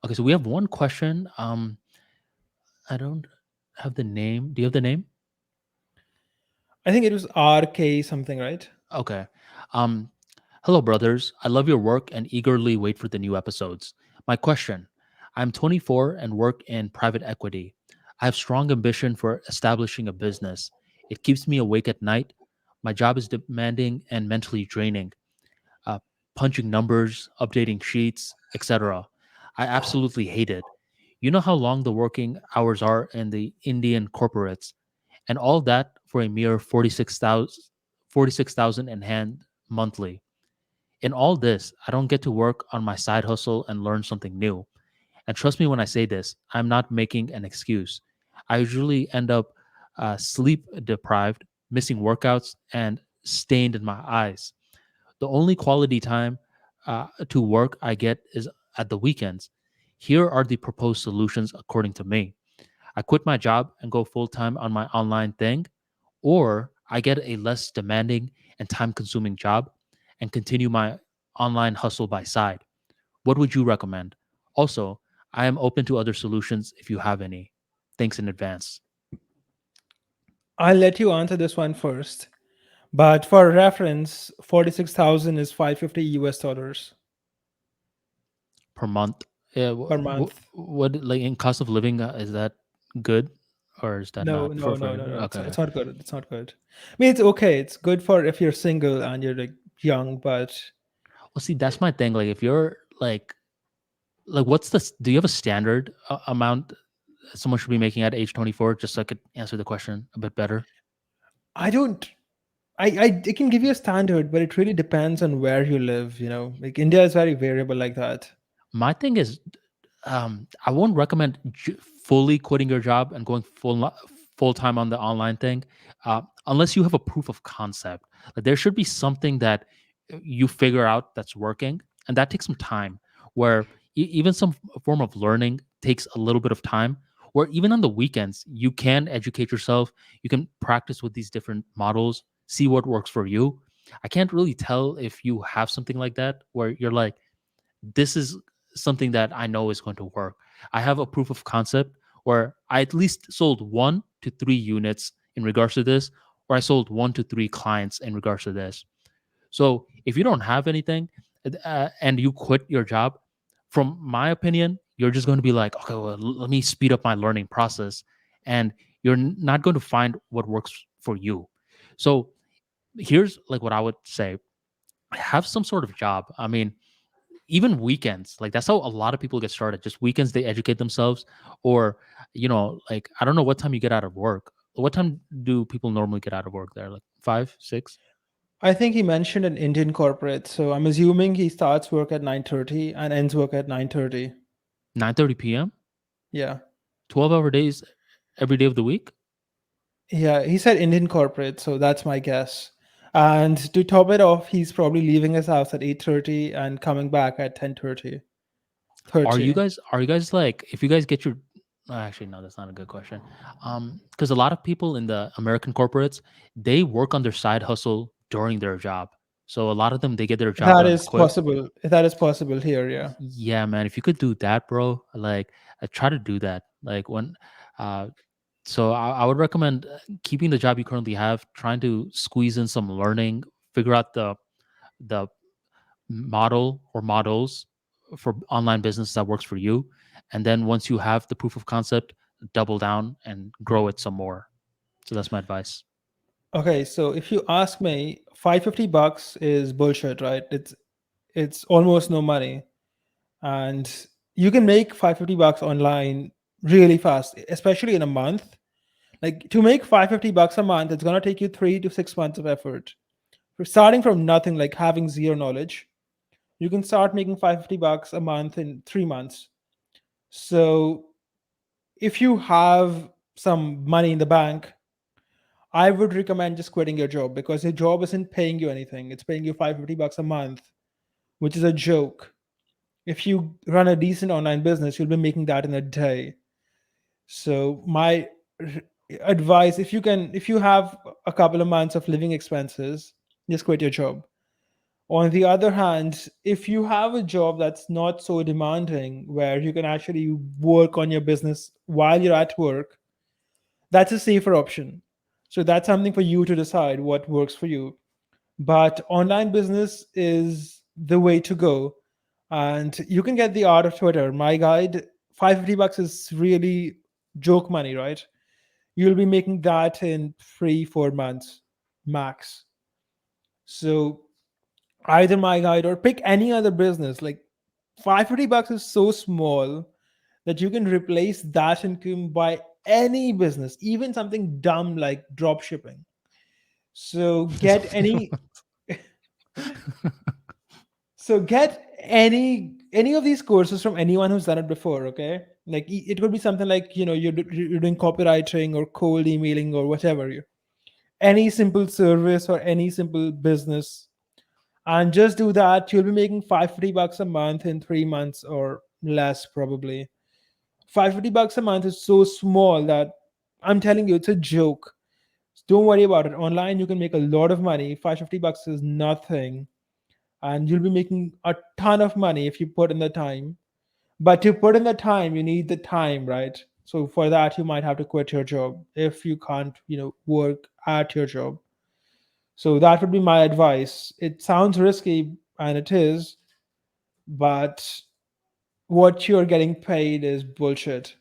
Okay, so we have one question. I don't have the name. Do you have the name? I think it was RK something, right? Okay. Um, Hello, brothers. I love your work and eagerly wait for the new episodes. My question: I'm 24 and work in private equity. I have strong ambition for establishing a business. It keeps me awake at night. My job is demanding and mentally draining. uh, Punching numbers, updating sheets, etc. I absolutely hate it. You know how long the working hours are in the Indian corporates, and all that for a mere 46,000 in hand monthly. In all this, I don't get to work on my side hustle and learn something new. And trust me when I say this, I'm not making an excuse. I usually end up sleep deprived, missing workouts, and stained in my eyes. The only quality time to work I get is at the weekends. Here are the proposed solutions according to me. I quit my job and go full time on my online thing, or I get a less demanding and time consuming job and continue my online hustle by side. What would you recommend? Also, I am open to other solutions if you have any. Thanks in advance. I'll let you answer this one first. But for reference, 46,000 is 550 US dollars Per month. Yeah, per month. what like in cost of living is that good or is that No, not no, no, for no, no. okay? It's not good. It's not good. I mean, it's okay. It's good for if you're single and you're like young, but Well, see, that's my thing. Like, if you're like, what's the? Do you have a standard amount someone should be making at age 24? Just so I could answer the question a bit better. I don't. I can give you a standard, but it really depends on where you live. Like India is very variable like that. My thing is, I won't recommend fully quitting your job and going full time on the online thing, unless you have a proof of concept. Like, there should be something that you figure out that's working, and that takes some time. Where even some form of learning takes a little bit of time. Or even on the weekends, you can educate yourself. You can practice with these different models, see what works for you. I can't really tell if you have something like that where you're like, this is something that I know is going to work. I have a proof of concept where I at least sold 1 to 3 units in regards to this, or I sold 1 to 3 clients in regards to this. So if you don't have anything and you quit your job, from my opinion, you're just going to be like, okay, well, let me speed up my learning process. And you're not going to find what works for you. So here's like what I would say: have some sort of job. I mean, even weekends, like that's how a lot of people get started. Just weekends they educate themselves, or like, I don't know what time you get out of work. What time do people normally get out of work there? Like 5, 6, I think he mentioned an Indian corporate, so I'm assuming he starts work at 9:30 and ends work at 9:30. 9:30 p.m. Yeah. 12-hour days every day of the week. Yeah, he said Indian corporate, so that's my guess. And to top it off, he's probably leaving his house at 8:30 and coming back at 10:30. Are 30. you guys like, if you guys get your actually, no, that's not a good question. Because a lot of people in the American corporates, they work on their side hustle during their job. So a lot of them, they get their job That done is quick. possible. That is possible here, yeah. Yeah, man, if you could do that, bro, like, I try to do that. Like, when uh so I would recommend keeping the job you currently have, trying to squeeze in some learning, figure out the model or models for online business that works for you, and then once you have the proof of concept, double down and grow it some more. So that's my advice. Okay, so if you ask me, 550 bucks is bullshit, right? It's almost no money. And you can make 550 bucks online really fast, especially in a month. Like to make 550 bucks a month, it's gonna take you 3 to 6 months of effort. For starting from nothing, like having zero knowledge, you can start making 550 bucks a month in 3 months. So if you have some money in the bank, I would recommend just quitting your job because your job isn't paying you anything. It's paying you 550 bucks a month, which is a joke. If you run a decent online business, you'll be making that in a day. So my r- advice, if you have a couple of months of living expenses, just quit your job. On the other hand, if you have a job that's not so demanding, where you can actually work on your business while you're at work, that's a safer option. So that's something for you to decide what works for you. But online business is the way to go. And you can get the art of Twitter. My guide, 550 bucks is really joke money, right? You'll be making that in 3 4 months max. So either my guide or pick any other business. Like 550 bucks is so small that you can replace that income by any business, even something dumb like drop shipping. So get any so get any of these courses from anyone who's done it before, okay? Like it could be something like, you're doing copywriting or cold emailing or whatever. Any simple service or any simple business, and just do that. You'll be making 550 bucks a month in 3 months or less, probably. 550 bucks a month is so small that I'm telling you, it's a joke. Don't worry about it. Online, you can make a lot of money. 550 bucks is nothing. And you'll be making a ton of money if you put in the time. But to put in the time, you need the time, right? So for that, you might have to quit your job if you can't, work at your job. So that would be my advice. It sounds risky, and it is, but what you're getting paid is bullshit.